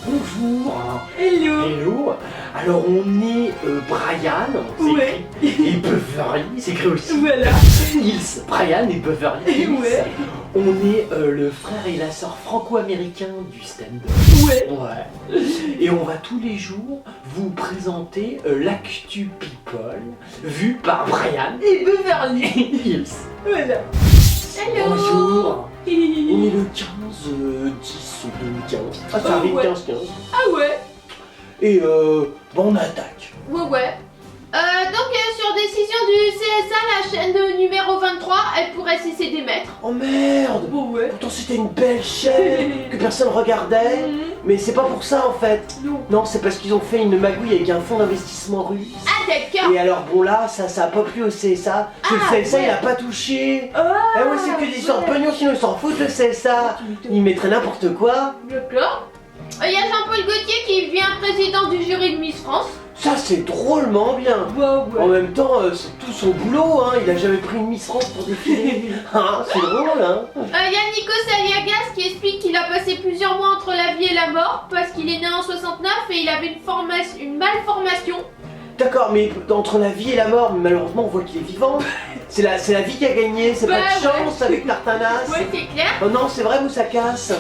Bonjour. Hello. Hello. Alors on est Brian, c'est Ouais. écrit, et Beverly, c'est écrit aussi. Voilà. Nils, Brian et Beverly Hills. Ouais. On est le frère et la sœur franco-américain du stand-up. Ouais. Ouais. Et on va tous les jours vous présenter l'actu people vu par Brian Et Beverly. Hills. Voilà. Hello. Bonjour. On est Hihihi. le 15 10 2015. Ah, ça Oh, arrive ouais. 15-15. Ah ouais. Et on attaque. Ouais. Sur décision du CSA, la chaîne numéro 23, elle pourrait cesser d'émettre. Oh merde. Bon ouais. Pourtant c'était une belle chaîne que personne regardait. Mais c'est pas pour ça en fait. Non. Non, c'est parce qu'ils ont fait une magouille avec un fonds d'investissement russe. Ah d'accord. Et alors bon là, ça a pas plu au CSA. Parce que le CSA ouais. il a pas touché. Ah. Ah ouais, c'est que des histoires de pognon, sinon ils s'en foutent le CSA. Ils mettraient n'importe quoi. D'accord. Il y a Jean-Paul Gaultier qui devient président du jury de Miss France. Ça c'est drôlement bien. Bah En ouais. même temps, c'est tout son boulot, hein. Il a jamais pris une Miss France pour défiler. Ah, c'est drôle, hein. Il y a Nikos Aliagas qui explique qu'il a passé plusieurs mois entre la vie et la mort parce qu'il est né en 69 et il avait une malformation. D'accord, mais entre la vie et la mort, malheureusement, on voit qu'il est vivant. C'est la vie qui a gagné, c'est Bah, pas de chance ouais. avec Tartanas. Ouais, c'est clair. Oh non, c'est vrai, Moussakass.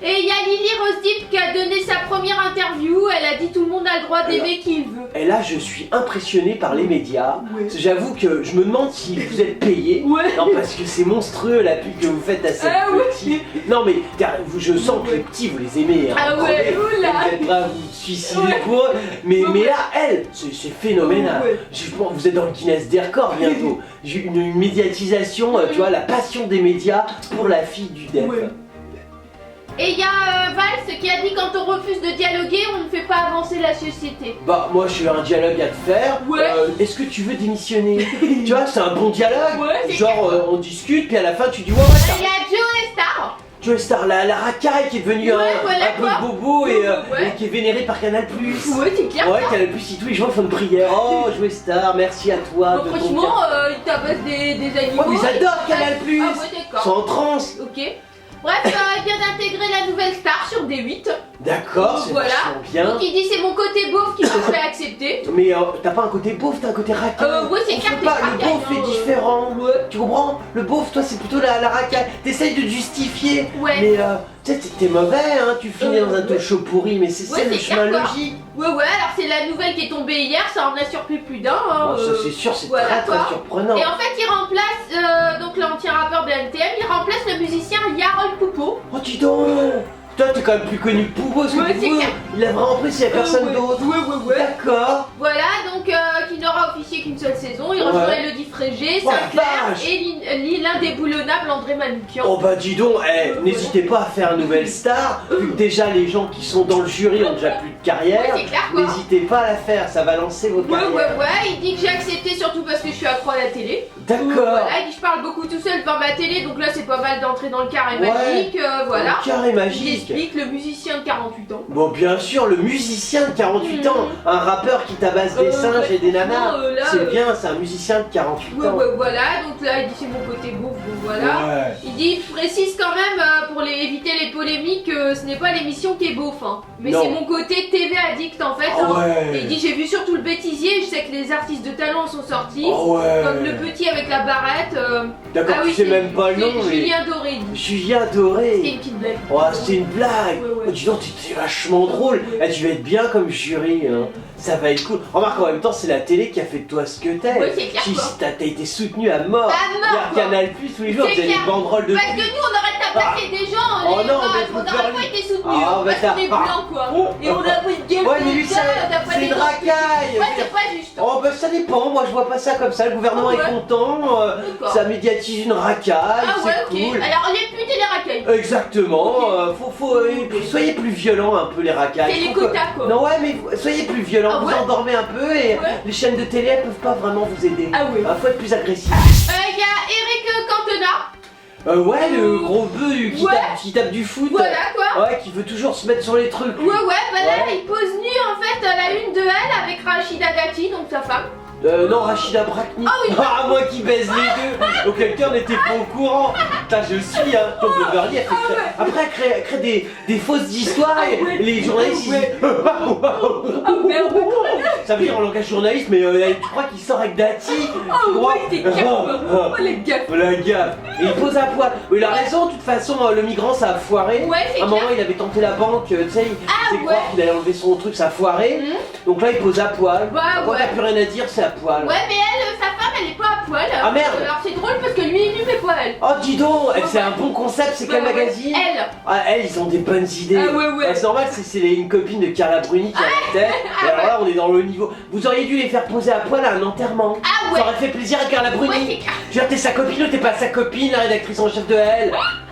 Et il y a Lily Rose Depp qui a donné sa première interview. Elle a dit tout le monde a le droit d'aimer qui il veut. Et là, je suis impressionné par les médias. Ouais. J'avoue que je me demande si vous êtes payé. Ouais. Non, parce que c'est monstrueux la pub que vous faites à cette Ah ouais. petite. Non, mais je sens que les petits, vous les aimez. Hein. Ah ouais, Attendez, oula. vous êtes prêts à vous suicider Ouais. pour eux. Mais Ouais. là, elle, c'est phénoménal. Ouais. Je pense que vous êtes dans le Guinness des records bientôt. J'ai une médiatisation, tu vois, la passion des médias pour la fille du DEF. Ouais. Et il y a Valls qui a dit quand on refuse de dialoguer, on ne fait pas avancer la société. Bah, moi, j'ai un dialogue à te faire. Ouais. Est-ce que tu veux démissionner? Tu vois, c'est un bon dialogue. Ouais, c'est Genre, on discute, puis à la fin, tu dis ouais, Il y a Joe Star. tu es star, la racaille qui est devenue Ouais, voilà un quoi. peu bobo et, Ouais. et qui est vénérée par Canal+. Ouais, c'est clair. Ouais, Canal+, tous les jours ils font une prière. Oh, Jouer Star, merci à toi. Bon, de ton franchement, il tabasse des animaux. Ouais, mais ils adorent Canal+. Ah ouais, Ils d'accord. sont en transe. Ok. Bref, il vient d'intégrer la nouvelle star sur D8. D'accord, c'est Voilà. vachement bien. Donc il dit c'est mon côté beauf qui me fait accepter. Mais t'as pas un côté beauf, t'as un côté racaille. Ouais, c'est On clair, fait t'es pas, le racaille, beauf hein, est différent. Ouais. Tu comprends? Le beauf, toi, c'est plutôt la racaille. T'essayes de te justifier. Ouais. Mais tu sais, t'es mauvais, hein. Tu finis dans un ouais. talk show pourri, mais c'est Ouais, le c'est chemin clair, quoi. logique. Ouais, alors c'est la nouvelle qui est tombée hier, ça en a surpris plus d'un. Hein, Bon, ça, c'est sûr, c'est voilà, très quoi. surprenant. Et en fait, il remplace donc l'ancien rappeur de NTM, il remplace le musicien Yarol Poupeau. Oh, dis donc! Toi, t'es quand même plus connu que Poubo, parce que Ouais, c'est Poubo, clair. il a vraiment pris s'il y a personne ouais. d'autre. Ouais. D'accord. Voilà, donc qui n'aura officié qu'une seule saison. Il Ouais. rejoint Elodie Frégé, Oh, Sinclair vache. et l'indéboulonnable André Manoukian. Oh bah dis donc, n'hésitez pas à faire une nouvelle star, vu que déjà les gens qui sont dans le jury ont déjà plus de carrière. Ouais, c'est clair, quoi. N'hésitez pas à la faire, ça va lancer vos carrières. Ouais, il dit que j'ai accepté surtout parce que je suis accro à la télé. D'accord. Voilà, il dit je parle beaucoup tout seul devant ma télé, donc là c'est pas mal d'entrer dans le carré Ouais. magique, voilà. Carré Il magique. explique le musicien de 48 ans. Bon, bien sûr, le musicien de 48 ans, un rappeur qui tabasse des singes ouais, et des nanas, franchement, là, c'est bien, c'est un musicien de 48 ans. Voilà, donc là il dit c'est mon côté beau, voilà. Ouais. Il dit, je précise quand même, pour éviter les polémiques, ce n'est pas l'émission qui est beauf, hein. Mais Non. c'est mon côté TV addict en fait. Ah hein. ouais. Et il dit, j'ai vu surtout le bêtisier, je sais que les artistes de talent sont sortis. Oh ouais. Comme le petit avec la barrette. D'accord, ah tu oui, sais c'est- même pas le c'est nom, mais... Julien Doré. il dit. Julien C'était Doré. une petite blague. Oh, c'était une blague. Ouais. Oh, dis donc, t'es vachement drôle. Ouais. Eh, tu vas être bien comme jury. Hein. Ça va être cool. Remarque, en même temps, c'est la télé qui a fait de toi ce que t'es. Ouais, c'est clair, Si quoi. t'as été soutenu à mort. À mort, Regarde quoi. Canal tous les jours, C'est vous avez des clair. banderoles de Parce que pub. nous, on aurait tabassé des gens, Oh les non, gars, mais on faut n'aurait faire pas lui. été soutenus, Ah, hein, bah, parce qu'on est t'as- blancs, quoi. Et on a pris une gueule Ouais, mais lui, de ça, t'as pas c'est des une gens. racaille. Ouais, c'est pas juste. Oh, bah ça dépend. Moi, je vois pas ça comme ça. Le gouvernement Ah ouais. est content. D'accord. Ça médiatise une racaille. Ah ouais, c'est ok. cool. Alors, les putes et les racailles. Exactement, Ok. et puis soyez plus violents un peu les racailles. C'est Je les trouve que- quotas, quoi. Non ouais mais soyez plus violents, Ah vous ouais endormez un peu et Ouais. les chaînes de télé elles peuvent pas vraiment vous aider. Ah ouais. Faut être plus agressif. Il y a Eric Cantona. Ouais le gros bœuf qui, Ouais. qui tape du foot. Voilà, quoi. Ouais qui veut toujours se mettre sur les trucs. lui. Ouais, bah là, Ouais. il pose nu, en fait, à la une de Elle avec Rachida Dati, donc sa femme. Non, Rachida Brakni. Ah oui. Ah, moi qui baise les deux. Donc quelqu'un n'était pas au courant. Putain, je suis, hein. Tom Beverly, elle fait après, elle crée des fausses histoires et les journalistes ils disent. Ah merde. Ça veut dire en langage journaliste, mais tu crois qu'il sort avec Dati? Ah ouais, t'es gaffe. Oh les gaffes. La gaffe. Et il pose à poil. Oui, il a raison, de toute façon, le migrant ça a foiré. Ouais, c'est À un clair. moment, il avait tenté la banque, tu sais, il faisait croire qu'il allait enlever son truc, ça a foiré. Donc là, il pose à poil. Bah, Quand ouais. t'as plus rien à dire, c'est à poil. Ouais, mais elle, sa femme, elle est pas à poil. Ah, merde. Alors c'est drôle parce que lui, il lui met pas elle. Oh, dis donc, c'est un bon concept, c'est quel Bah, ouais. magazine? Elle. Ah, elles, ils ont des bonnes idées. Ah, ouais. C'est normal, c'est une copine de Carla Bruni qui a la tête. Et alors là, on est dans le niveau. Vous auriez dû les faire poser à poil à un enterrement. Ah ouais. Ça aurait fait plaisir à Carla Bruni. Ouais, c'est clair. Je veux dire, t'es sa copine ou t'es pas sa copine, la rédactrice en chef de Elle?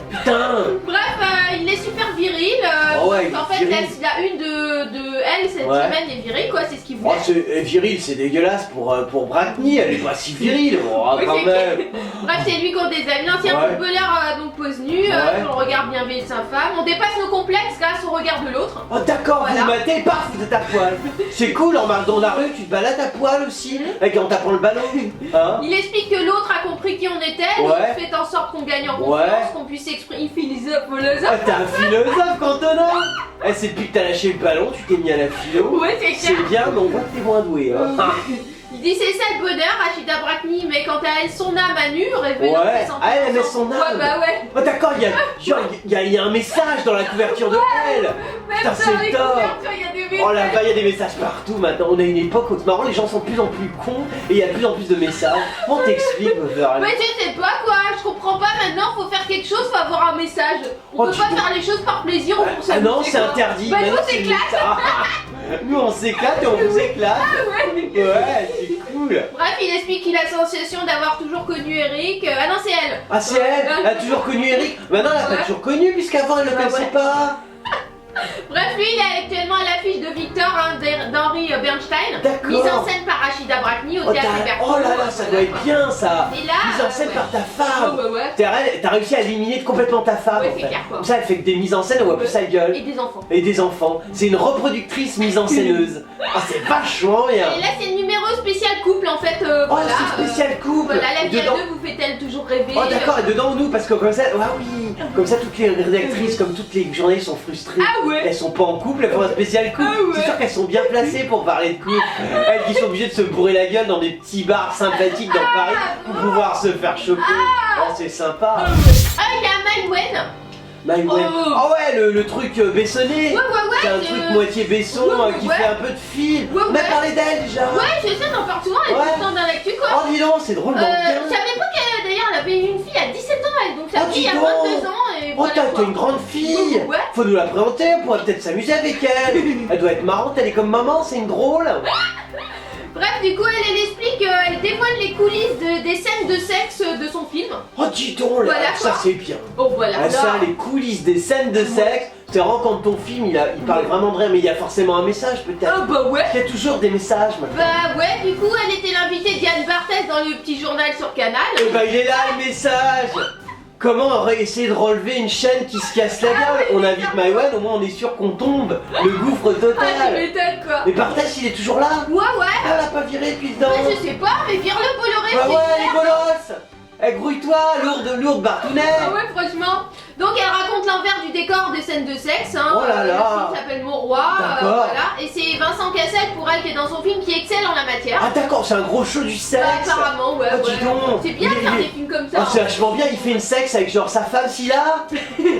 Putain. Bref, il est super viril. Oh ouais, il est en fait, viril. la une de elle cette Ouais. semaine est virile, quoi. C'est ce qu'il Oh, voulait. c'est viril, c'est dégueulasse pour Bratny, elle est pas si virile. Bon, Oui, quand c'est même. Bref, c'est lui qu'on désaime. L'ancien Ouais. footballeur donc pose nu, Ouais. son regard bienveillant de sa femme. On dépasse nos complexes grâce au regard de l'autre. Oh d'accord, Voilà. vous matez, paf, vous êtes à poil. C'est cool, en marche dans la rue, tu te balades à poil aussi, en tapant le ballon. Hein? Il explique que l'autre a compris qui on était, Ouais. l'autre fait en sorte qu'on gagne en confiance, Ouais. qu'on puisse exprimer philosophe. Ah, t'es un philosophe, Cantona. Eh, c'est depuis que t'as lâché le ballon, tu t'es mis à la philo. Ouais, c'est C'est clair. bien, mais on voit que t'es moins doué. Hein. Il dit c'est ça le bonheur, Rachida Brakni, mais quant à elle, son âme à nu, révélant Ouais. ses sentiments. Ah, elle met son âme. Ouais, bah ouais. Oh d'accord, il y a un message dans la couverture de Elle. Même Putain, sur c'est les top. couvertures, il y a des messages. Oh là-bas, il y a des messages partout maintenant. On a une époque où c'est marrant, les gens sont de plus en plus cons et il y a de plus en plus de messages. Comment t'expliques, Beverly? Mais je sais pas quoi, je comprends pas maintenant, faut faire quelque chose, faut avoir un message. On Oh, peut tu pas peux- faire les choses par plaisir ou pour Ah s'amuser. non, c'est quoi. interdit. Bah nous Maintenant, on c'est s'éclate. limite. Nous on s'éclate et on vous éclate. Ouais. Ouais, c'est cool. Bref, il explique qu'il a la sensation d'avoir toujours connu Eric. Ah non, c'est elle. Ah c'est elle. Elle a toujours connu Eric. Maintenant elle a pas Ouais. toujours connu puisqu'avant elle le Ah connaissait ouais. pas. Bref, lui, il est actuellement à l'affiche de Victor d'Henri Bernstein. D'accord. Mise en scène par Rachida Brakni au théâtre Bertrand. Oh là là, ça doit être bien ça. Et là, Mise en scène ouais. par ta femme. Ouais. T'as réussi à éliminer complètement ta femme. Ouais, en c'est fait. clair, quoi. Comme ça elle fait que des mises en scène, on voit plus sa gueule. Et des enfants. Et des enfants. C'est une reproductrice mise en scèneuse. Ah c'est vachement bien. Et là, c'est le numéro spécial couple en fait. Oh Voilà. c'est spécial couple. Voilà, la Et vie à dedans- deux vous fait-elle toujours rêver? Oh d'accord, et dedans nous, parce que comme ça, ah oui, comme ça toutes les rédactrices, comme toutes les journalistes sont frustrées. Ah ouais. Elles sont pas en couple, elles font un spécial couple. Ah ouais. C'est sûr qu'elles sont bien placées pour parler de couple. Elles qui sont obligées de se bourrer la gueule dans des petits bars sympathiques dans Paris pour pouvoir se faire choper. Oh c'est sympa. Ah, il y a Maïwen. Maïwen. Oh. Oh ouais, le truc bessonné. Ouais, C'est un truc moitié besson Ouais, qui ouais. fait un peu de fil. Ouais, On a ouais. parlé d'elle déjà. Ouais, je sais, t'en parles souvent, elle est Ouais. tout le temps dans l'actu quoi. Oh dis donc, c'est drôlement Je bien. savais pas qu'elle d'ailleurs elle avait une fille à 17 ans elle, donc ça Oh, fait il y a dis donc. 22 ans et Oh voilà t'as quoi. une grande fille. Ouais. Faut nous la présenter, on pourrait peut-être s'amuser avec elle. Elle doit être marrante, elle est comme maman, c'est une drôle. Bref, du coup, elle explique, elle dévoile les coulisses des scènes de sexe de son film. Oh dis donc là, Voilà, ça quoi. c'est bien. Oh voilà, Ah, là. ça, les coulisses des scènes de sexe, c'est vraiment quand ton film il parle vraiment de rien, mais il y a forcément un message peut-être. Ah bah ouais. Il y a toujours des messages maintenant. Bah ouais, du coup, elle était l'invitée Diane Barthès dans le petit journal sur Canal. Et bah il est là le message. Comment essayer de relever une chaîne qui se casse la gueule? On invite Maïwen, au moins on est sûr qu'on tombe. Le gouffre Ah, tu total. m'étonnes quoi. Mais Barthès il est toujours là. Ouais, ouais. Ah, elle a pas viré depuis le temps. Ouais, je sais pas, mais vire-le Bolloré. Bah c'est ouais, clair. les bolosses. Eh, grouille-toi, lourde Bartounet. Ah ouais, franchement. Donc elle raconte l'envers du décor des scènes de sexe. Hein. Oh là là. Le film s'appelle Mon Roi. D'accord. Voilà. Et c'est Vincent Cassel pour elle qui est dans son film qui excelle en la matière. Ah d'accord, c'est un gros show du sexe. Bah, apparemment, ouais. Oh, dis ouais. donc. C'est bien de faire Il- des films comme ça. Ah, c'est vachement bien, il fait une sexe avec genre sa femme Scylla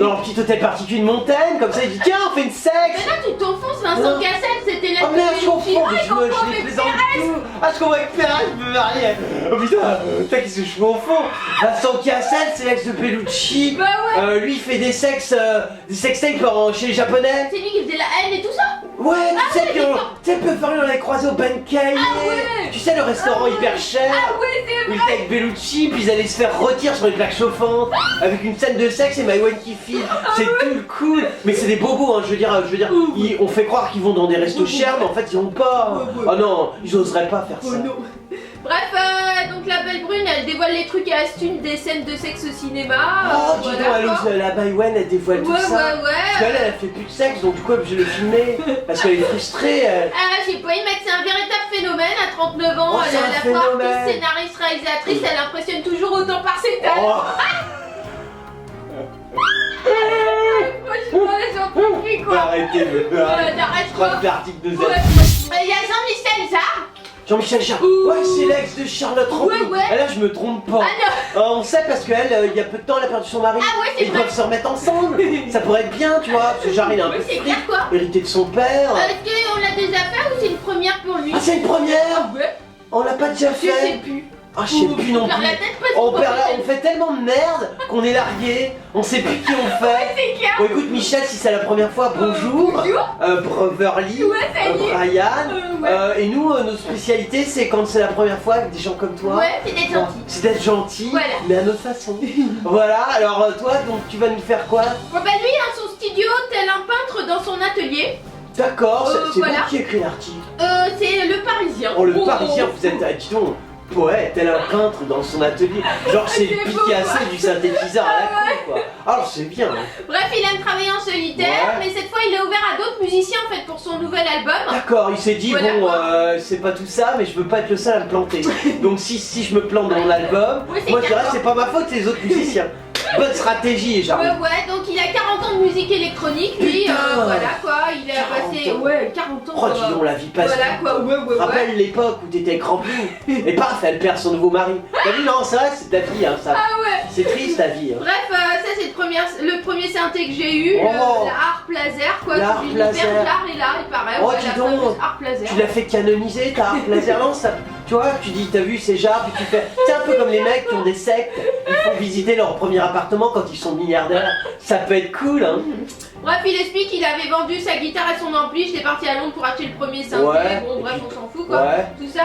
dans leur petit hôtel particulier de montagne, comme ça il dit tiens on fait une Mais sexe. là, tu t'enfonces, Vincent Non. Cassel, c'était la Oh merde, je confonds, mais je comprends, les mais plaisante du tout. Ah je comprends avec Perrin, je me mariais. Oh putain, qu'est-ce que je confonds. Vincent Cassel, c'est l'ex de Bellucci. Bah ouais. Lui il fait des sextapes chez les japonais. C'est lui qui faisait la haine et tout ça. Ouais, tu sais ouais, que tu sais, Peuffarion, on l'a croisé au Bankai. Ah ouais. Tu sais, le restaurant hyper cher. Ah ouais, c'est Où il vrai. était avec Bellucci, puis ils allaient se faire rôtir sur les plaques chauffantes, avec une scène de sexe et Maïwen qui file. C'est tout cool. Mais c'est des bobos, hein, je veux dire, on fait croire qu'ils vont dans des restos chers, mais en fait ils vont pas. Ouais, ouais. Oh non, ils oseraient pas faire Oh ça. non. Bref, donc la belle brune, elle dévoile les trucs et astuces des scènes de sexe au cinéma. Oh, dis donc, elle quoi. ose, la Baywen, elle dévoile tout ça. Parce qu'elle, elle a fait plus de sexe, donc du coup, je le filmer. Parce qu'elle est frustrée. Ah, j'ai pas y mettre, c'est un véritable phénomène à 39 ans. Oh, Elle c'est est un à la fois phénomène. artiste, scénariste, réalisatrice, elle impressionne toujours autant par ses talents. Oh. Franchement, j'en peux plus quoi. Arrêtez, T'arrêtes je crois quoi. que l'article de Z. Ouais. Il y a Jean-Michel Jarre. Jean-Michel Jarre. Ouh. Ouais, c'est l'ex de Charlotte Rampling. Ouais. Et là, je me trompe pas. Ah non. On sait parce qu'elle, il y a peu de temps, elle a perdu son mari. Ah ouais, c'est Ils vrai. peuvent se remettre ensemble. Ça pourrait être bien, tu vois. Parce que Jarre, il est un Oui, peu c'est fric, clair quoi. hérité de son père. Est-ce qu'on l'a déjà fait ou c'est une première pour lui? Ah, c'est une première. Ah ouais. On l'a pas déjà Je sais fait. plus. Ah, je sais plus non perd plus. la tête parce On, qu'on perd voit on fait tellement de merde qu'on est largué. On sait plus qui on fait. c'est clair. Bon, écoute, Michel, si c'est la première fois, bonjour. Bonjour. Beverly, Ouais, salut. Brian. Ouais. Et nous, nos spécialités, c'est quand c'est la première fois avec des gens comme toi. Ouais, c'est d'être gentil. C'est d'être gentil, Voilà. mais à notre façon. Voilà, alors toi, donc tu vas nous faire quoi? Bon bah lui dans son studio, tel un peintre dans son atelier. D'accord, c'est voilà. vous qui écrit l'article. C'est le Parisien. Oh, le Parisien, vous êtes, dis donc, poète, tel un peintre dans son atelier. Genre, c'est le C'est beau, Picasso du synthétiseur à la con, quoi. Alors, c'est bien. Bref, il aime travailler en solitaire, Ouais. mais cette fois il est ouvert à d'autres musiciens en fait pour son nouvel album. D'accord, il s'est dit, Voilà. bon, c'est pas tout ça, mais je veux pas être le seul à me planter. Donc, si je me plante dans mon album, Ouais, c'est moi je dirais, d'accord. c'est pas ma faute, c'est les autres musiciens. Bonne stratégie, j'arrive. Ouais, donc il a 40 ans de musique électronique, lui, Putain. voilà quoi, il a 40 passé, ans. ouais, 40 ans. Oh, quoi. dis donc, la vie passe. Voilà quoi, ouais. Rappelle l'époque où t'étais avec Rampling, et paf, elle perd son nouveau mari. T'as vu, non, c'est vrai, c'est ta vie, hein, ça. Ah ouais. C'est triste ta vie. Hein. Bref, ça c'est le premier synthé que j'ai eu, Oh. la harpe laser quoi, La tout harpe l'univers laser. de l'art et là, il paraît, Oh, ouais, dis la donc. fameuse harpe laser. Tu l'as fait canoniser, ta harpe laser, non, ça, tu vois, tu dis, t'as vu, c'est Jarre, puis tu fais, c'est un peu comme les mecs qui ont des sectes, ils font visiter leur premier appartement quand ils sont milliardaires, ça peut être cool, hein. Bref, il explique qu'il avait vendu sa guitare et son ampli, j'étais parti à Londres pour acheter le premier synthé, Ouais. bon bref, on s'en fout quoi. Ouais. Tout ça,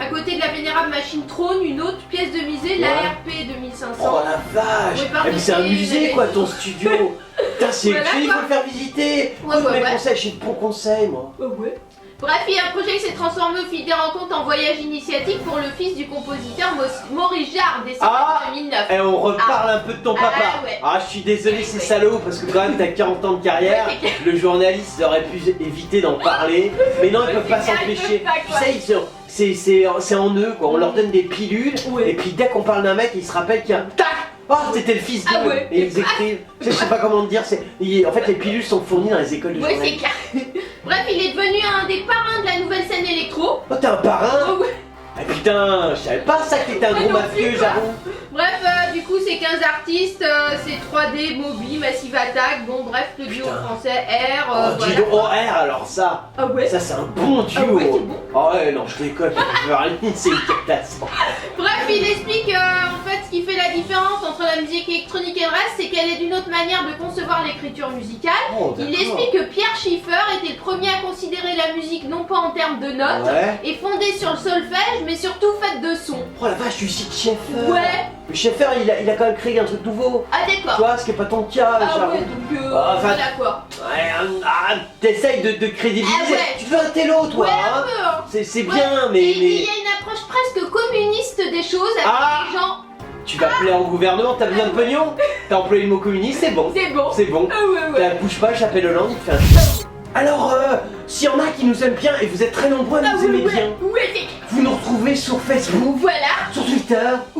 à côté de la vénérable machine trône une autre pièce de musée, la RP 2500. Oh la vache. Oui, par Et puis c'est un dessus, musée quoi, ton studio. Putain, c'est Voilà, il quoi. faut le faire visiter. Ouais, Écoute ouais, mes ouais. conseils, j'ai de bons conseils moi. Ouais. Bref, il y a un projet qui s'est transformé au fil des rencontres en voyage initiatique pour le fils du compositeur Maurice Jarre, décédé Ah. en 2009. Et on reparle un peu de ton Ah, papa. ouais. Ah, je suis désolé, c'est salaud parce que quand même t'as 40 ans de carrière. Ouais, c'est clair. Le journaliste aurait pu éviter d'en parler. Mais non, ils peuvent pas C'est clair, s'empêcher. ils peuvent pas, Tu quoi. sais, c'est en eux quoi. On leur donne des pilules. Ouais. Et puis dès qu'on parle d'un mec, ils se rappellent qu'il y a un tac. Oh, c'était le fils d'eux. Ah ouais. Et ils écrivent. Je sais pas comment te dire. En fait, les pilules sont fournies dans les écoles de Ouais, c'est journalisme. clair. Bref, il est devenu un des parrains de la nouvelle scène électro. Oh, t'es un parrain. Oh, ouais. Ah putain, je savais pas ça que t'étais un Moi gros non mafieux, plus, quoi. j'avoue. Bref, du coup, c'est 15 artistes, c'est 3D, Moby, Massive Attack, bon, bref, le duo Putain. français, R, Oh, voilà. dis donc, oh, R, alors ça, Ah ouais. ça c'est un bon duo. Ah ouais, c'est bon. Oh ouais, non, je déconne, c'est une catastrophe. Bref, il explique en fait ce qui fait la différence entre la musique électronique et le reste, c'est qu'elle est d'une autre manière de concevoir l'écriture musicale. Oh, Il d'accord. explique que Pierre Schaeffer était le premier à considérer la musique non pas en termes de notes, Ouais. et fondée sur le solfège, mais surtout faite de sons. Oh la vache, tu cites Schaeffer. Ouais. Le Schaeffer, il a quand même créé un truc nouveau. Ah Tu d'accord. vois, ce qui est pas ton cas, Ah j'avoue. ouais, donc Ah, enfin, voilà quoi. Ouais, t'essayes de crédibiliser. Ah ouais. Tu te fais un télo, toi, Ouais, hein. un peu, hein. C'est Ouais. bien, Et mais il y a une approche presque communiste des choses avec Ah. les gens. tu vas plaire au gouvernement, t'as besoin de pognon. T'as employé le mot communiste, c'est bon. C'est bon. C'est bon. Ah ouais, ouais. Bouge pas, j'appelle Hollande, il te fait un... Alors, s'il y en a qui nous aiment bien, et vous êtes très nombreux à Ah nous ouais, aimer ouais. bien, Ouais, c'est... vous nous retrouvez sur Facebook, Voilà. sur Twitter,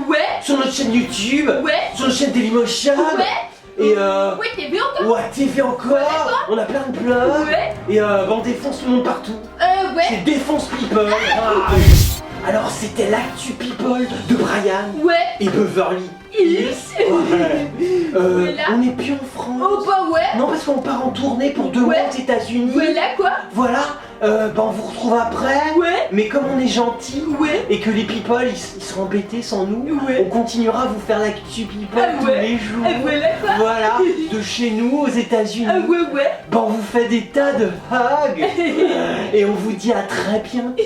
Ouais. sur notre chaîne YouTube, Ouais. sur notre chaîne Dailymotion, Ouais. et Ouais, t'es bien toi. ouais, TV encore, on a plein de blogs, Ouais. et on défonce tout le monde partout. Ouais. C'est Défonce People. Ah. Alors, c'était l'actu People de Brian Ouais. et Beverly Hills. Ouais. Voilà. On n'est plus en France. Oh bah ouais. Non, parce qu'on part en tournée pour 2 mois Ouais. aux États-Unis. Voilà quoi. Voilà, on vous retrouve après. Ouais. Mais comme on est gentil Ouais. et que les people ils seront embêtés sans nous, Ouais. on continuera à vous faire l'actu people Ah tous ouais. les jours. Voilà quoi. Voilà, de chez nous aux États-Unis. Ah ouais, ouais. On vous fait des tas de hugs et on vous dit à très bientôt.